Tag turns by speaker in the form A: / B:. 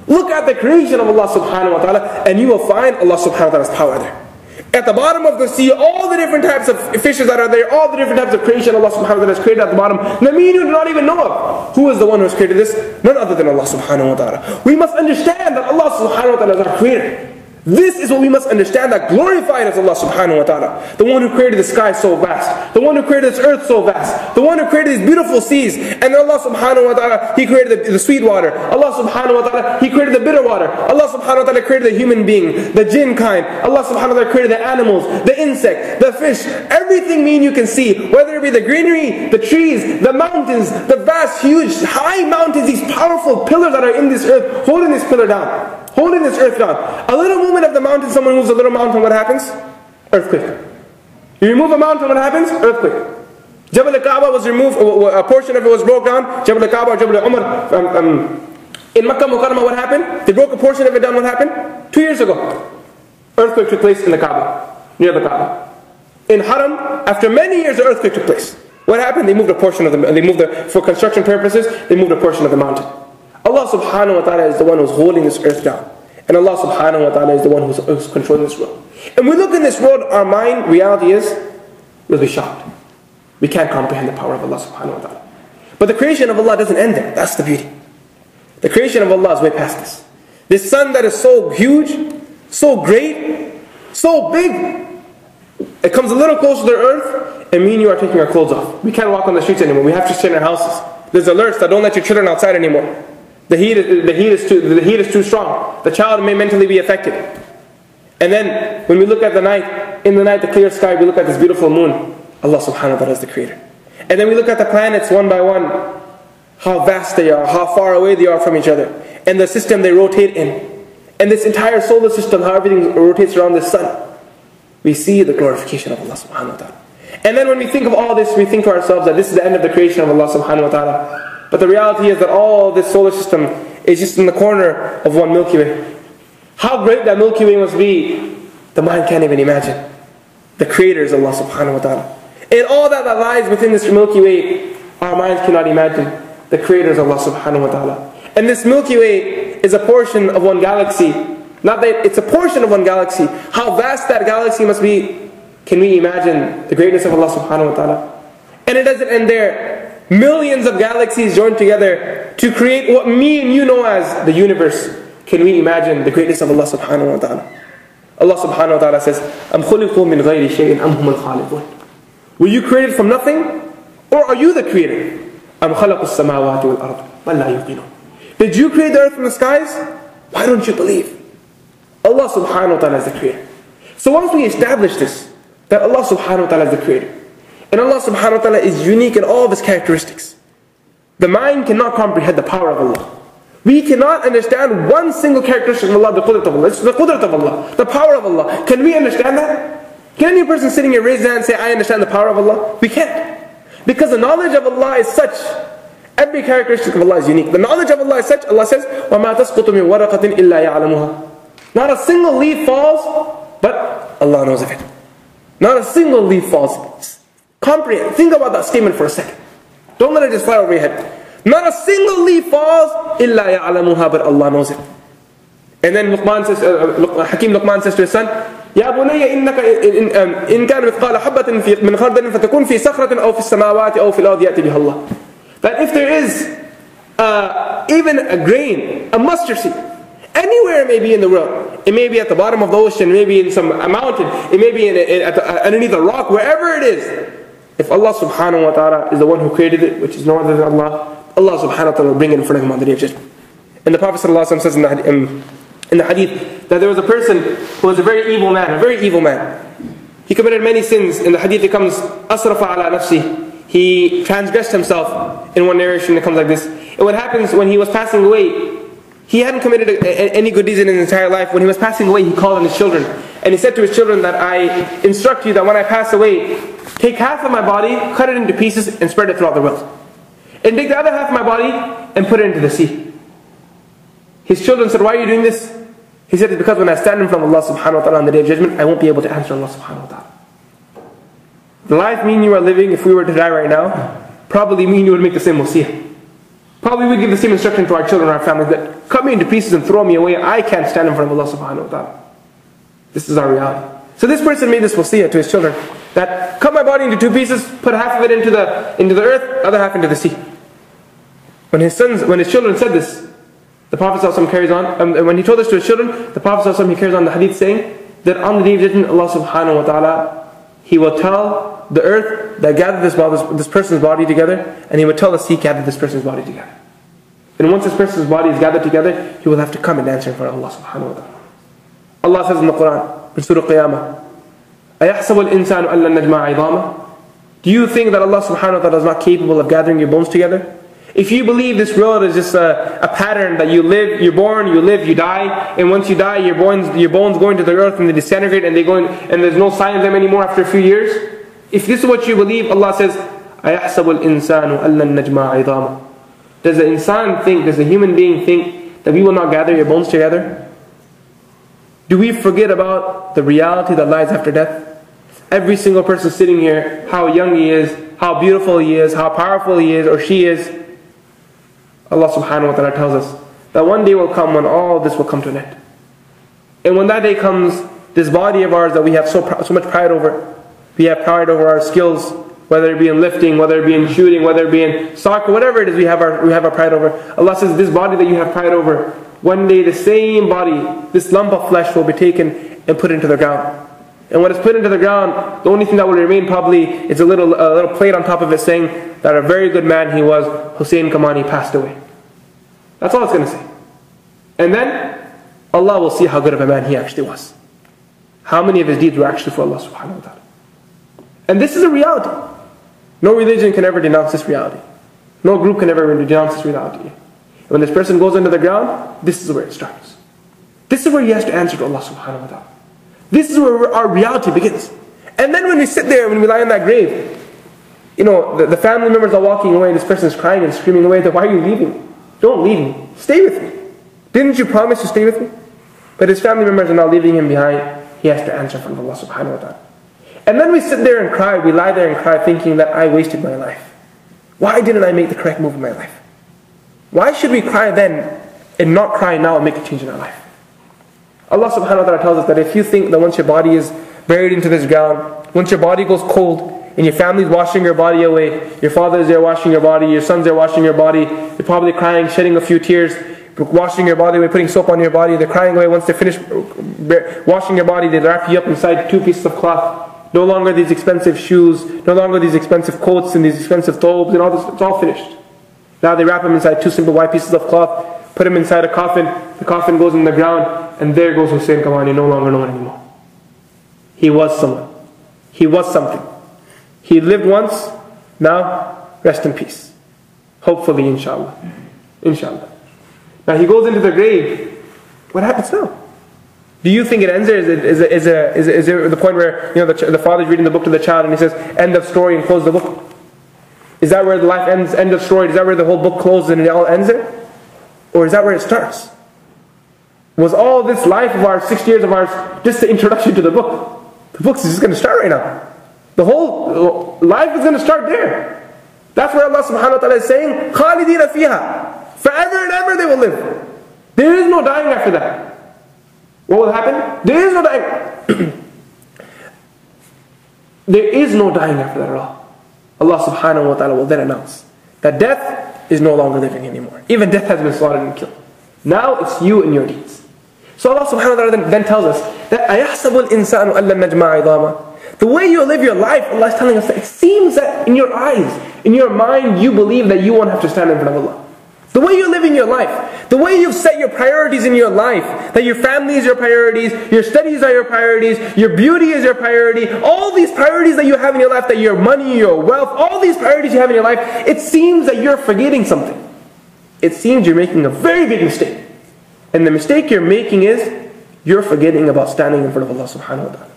A: Look at the creation of Allah subhanahu wa ta'ala, and you will find Allah subhanahu wa ta'ala's power there. At the bottom of the sea, all the different types of fishes that are there, all the different types of creation Allah subhanahu wa ta'ala has created at the bottom, that me and you do not even know of. Who is the one who has created this? None other than Allah subhanahu wa ta'ala. We must understand that Allah subhanahu wa ta'ala is our creator. This is what we must understand, that glorified is Allah subhanahu wa ta'ala. The one who created the sky so vast. The one who created this earth so vast. The one who created these beautiful seas. And Allah subhanahu wa ta'ala, He created the sweet water. Allah subhanahu wa ta'ala, He created the bitter water. Allah subhanahu wa ta'ala created the human being, the jinn kind. Allah subhanahu wa ta'ala created the animals, the insect, the fish. Everything me and you can see, whether it be the greenery, the trees, the mountains, the vast, huge, high mountains, these powerful pillars that are in this earth, holding this pillar down. Holding this earth down. A little movement of the mountain, someone moves a little mountain, what happens? Earthquake. You remove a mountain, what happens? Earthquake. Jabal al-Kaaba was removed, a portion of it was broke down. Jabal al-Kaaba or Jabal al-Umar. In Makkah Mukarramah, what happened? They broke a portion of it down, what happened? 2 years ago. Earthquake took place in the Kaaba, near the Kaaba. In Haram, after many years, the earthquake took place. What happened? They moved a portion of for construction purposes, they moved a portion of the mountain. Allah subhanahu wa ta'ala is the one who's holding this earth down. And Allah subhanahu wa ta'ala is the one who's controlling this world. And we look in this world, our mind, reality is, we'll be shocked. We can't comprehend the power of Allah subhanahu wa ta'ala. But the creation of Allah doesn't end there. That's the beauty. The creation of Allah is way past this. This sun that is so huge, so great, so big, it comes a little closer to the earth, and me and you are taking our clothes off. We can't walk on the streets anymore. We have to stay in our houses. There's alerts that don't let your children outside anymore. The heat is too strong. The child may mentally be affected. And then, when we look at the night, in the night, the clear sky, we look at this beautiful moon. Allah subhanahu wa ta'ala is the creator. And then we look at the planets one by one, how vast they are, how far away they are from each other, and the system they rotate in. And this entire solar system, how everything rotates around the sun. We see the glorification of Allah subhanahu wa ta'ala. And then when we think of all this, we think to ourselves that this is the end of the creation of Allah subhanahu wa ta'ala. But the reality is that all this solar system is just in the corner of one Milky Way. How great that Milky Way must be, the mind can't even imagine. The creator is Allah subhanahu wa ta'ala. And all that lies within this Milky Way, our minds cannot imagine. The creator is Allah subhanahu wa ta'ala. And this Milky Way is a portion of one galaxy. Not that it's a portion of one galaxy. How vast that galaxy must be. Can we imagine the greatness of Allah subhanahu wa ta'ala? And it doesn't end there. Millions of galaxies joined together to create what me and you know as the universe. Can we imagine the greatness of Allah subhanahu wa ta'ala? Allah subhanahu wa ta'ala says, أَمْ خُلِقُوا مِنْ غَيْرِ شَيْءٍ أَمْ هُمُ الْخَالِقُونَ. Were you created from nothing? Or are you the creator? أَمْ خَلَقُوا السَّمَاوَاتِ وَالْأَرْضِ وَلَا يُقِنُونَ. Did you create the earth from the skies? Why don't you believe? Allah subhanahu wa ta'ala is the creator. So once we establish this, that Allah subhanahu wa ta'ala is the creator, and Allah subhanahu wa ta'ala is unique in all of His characteristics, the mind cannot comprehend the power of Allah. We cannot understand one single characteristic of Allah, the qudrat of Allah. It's the qudrat of Allah, the power of Allah. Can we understand that? Can any person sitting here raise their hand and say, I understand the power of Allah? We can't. Because the knowledge of Allah is such, every characteristic of Allah is unique. The knowledge of Allah is such, Allah says, وَمَا تَسْقُطُ مِنْ وَرَقَةٍ إِلَّا يَعْلَمُهَا. Not a single leaf falls, but Allah knows of it. Not a single leaf falls. Comprehend. Think about that statement for a second. Don't let it just fly over your head. Not a single leaf falls, إِلَّا يَعْلَمُهَا, but Allah knows it. And then Hakim Luqman says to his son, يَا بُنَيَّ إِنَّكَ إِنْ كَانَ مِثْقَالَ حَبَّةٍ مِنْ خَرْدَلٍ فَتَكُنْ فِي صَخْرَةٍ أَوْ فِي السَّمَاوَاتِ أَوْ فِي الْأَرْضِ يَأْتِ بِهَا اللَّهُ. That if there is even a grain, a mustard seed, anywhere it may be in the world, it may be at the bottom of the ocean, it may be in a mountain, it may be underneath a rock, wherever it is, if Allah subhanahu wa ta'ala is the one who created it, which is no other than Allah, Allah subhanahu wa ta'ala will bring it in front of Him on the Day of Judgment. And the Prophet sallallahu alaihi wasallam says in the hadith that there was a person who was a very evil man, He committed many sins. In the hadith it comes, أَسْرَفَ عَلَى نَفْسِهِ. He transgressed himself. In one narration it comes like this. And what happens when he was passing away, he hadn't committed any good deeds in his entire life. When he was passing away, he called on his children. And he said to his children that I instruct you that when I pass away, take half of my body, cut it into pieces, and spread it throughout the world. And take the other half of my body and put it into the sea. His children said, why are you doing this? He said, it's because when I stand in front of Allah subhanahu wa ta'ala on the Day of Judgment, I won't be able to answer Allah subhanahu wa ta'ala. The life me and you are living, if we were to die right now, probably me and you would make the same wasiyah. Probably we'd give the same instruction to our children and our families that cut me into pieces and throw me away, I can't stand in front of Allah subhanahu wa ta'ala. This is our reality. So this person made this wasiyah to his children, that cut my body into two pieces, put half of it into the earth, other half into the sea. When his children said this, the Prophet ﷺ carries on, when he told this to his children, the Prophet ﷺ, he carries on the hadith saying, that on the day of judgment, Allah subhanahu wa ta'ala, He will tell the earth that gathered this person's body together, and He will tell the sea, gather this person's body together. And once this person's body is gathered together, he will have to come and answer in front of Allah subhanahu wa ta'ala. Allah says in the Quran, in Surah Qiyamah, أَيَحْسَبُ الْإِنسَانُ أَلَّا نَجْمَعَ عِظَامًا. Do you think that Allah subhanahu wa ta'ala is not capable of gathering your bones together? If you believe this world is just a pattern that you live, you're born, you live, you die, and once you die, your bones go into the earth and they disintegrate and and there's no sign of them anymore after a few years. If this is what you believe, Allah says, أَيَحْسَبُ الْإِنسَانُ أَلَّا نَجْمَعَ عِظَامًا. Does the insan think, does the human being think that we will not gather your bones together? Do we forget about the reality that lies after death? Every single person sitting here, how young he is, how beautiful he is, how powerful he is or she is, Allah subhanahu wa ta'ala tells us that one day will come when all this will come to an end. And when that day comes, this body of ours that we have so much pride over, we have pride over our skills, whether it be in lifting, whether it be in shooting, whether it be in soccer, whatever it is we have our pride over. Allah says this body that you have pride over, one day the same body, this lump of flesh will be taken and put into the ground. And when it's put into the ground, the only thing that will remain probably is a little plate on top of it saying that a very good man he was, Hussain Kamani, passed away. That's all it's going to say. And then Allah will see how good of a man he actually was. How many of his deeds were actually for Allah subhanahu wa ta'ala. And this is a reality. No religion can ever denounce this reality. No group can ever denounce this reality. When this person goes into the ground, this is where it starts. This is where he has to answer to Allah subhanahu wa ta'ala. This is where our reality begins. And then when we sit there, when we lie in that grave, you know, the family members are walking away, this person is crying and screaming away, why are you leaving? Don't leave me. Stay with me. Didn't you promise to stay with me? But his family members are now leaving him behind. He has to answer from Allah subhanahu wa ta'ala. And then we sit there and cry, we lie there and cry thinking that I wasted my life. Why didn't I make the correct move in my life? Why should we cry then and not cry now and make a change in our life? Allah subhanahu wa ta'ala tells us that if you think that once your body is buried into this ground, once your body goes cold, and your family is washing your body away, your father is there washing your body, your sons are washing your body, you're probably crying, shedding a few tears, washing your body away, putting soap on your body, they're crying away. Once they finish washing your body, they wrap you up inside 2 pieces of cloth. No longer these expensive shoes, no longer these expensive coats and these expensive thobes and all this, it's all finished. Now they wrap them inside 2 simple white pieces of cloth, put him inside a coffin, the coffin goes in the ground, and there goes Hussain Kamani, no longer known anymore. He was someone. He was something. He lived once, now rest in peace. Hopefully, inshaAllah. Inshallah. Now he goes into the grave. What happens now? Do you think it ends there? Is there the point where, you know, the father's reading the book to the child and he says, end of story, and close the book? Is that where the life ends, end of story? Is that where the whole book closes and it all ends there? Or is that where it starts? Was all this life of ours, 6 years of ours, just the introduction to the book? The book is just going to start right now. The whole life is going to start there. That's where Allah subhanahu wa ta'ala is saying, خَالِدِينَ فِيهَا. Forever and ever they will live. There is no dying after that. What will happen? There is no dying. There is no dying after that at all. Allah subhanahu wa ta'ala will then announce that death is no longer living anymore. Even death has been slaughtered and killed. Now it's you and your deeds. So Allah subhanahu wa ta'ala then tells us that أَيَحْسَبُ الْإِنسَانُ أَلَّا نَجْمَعَ عِظَامًا. The way you live your life, Allah is telling us that it seems that in your eyes, in your mind, you believe that you won't have to stand in front of Allah. The way you live in your life, the way you've set your priorities in your life, that your family is your priorities, your studies are your priorities, your beauty is your priority, all these priorities that you have in your life, that your money, your wealth, all these priorities you have in your life, it seems that you're forgetting something. It seems you're making a very big mistake. And the mistake you're making is, you're forgetting about standing in front of Allah subhanahu wa ta'ala.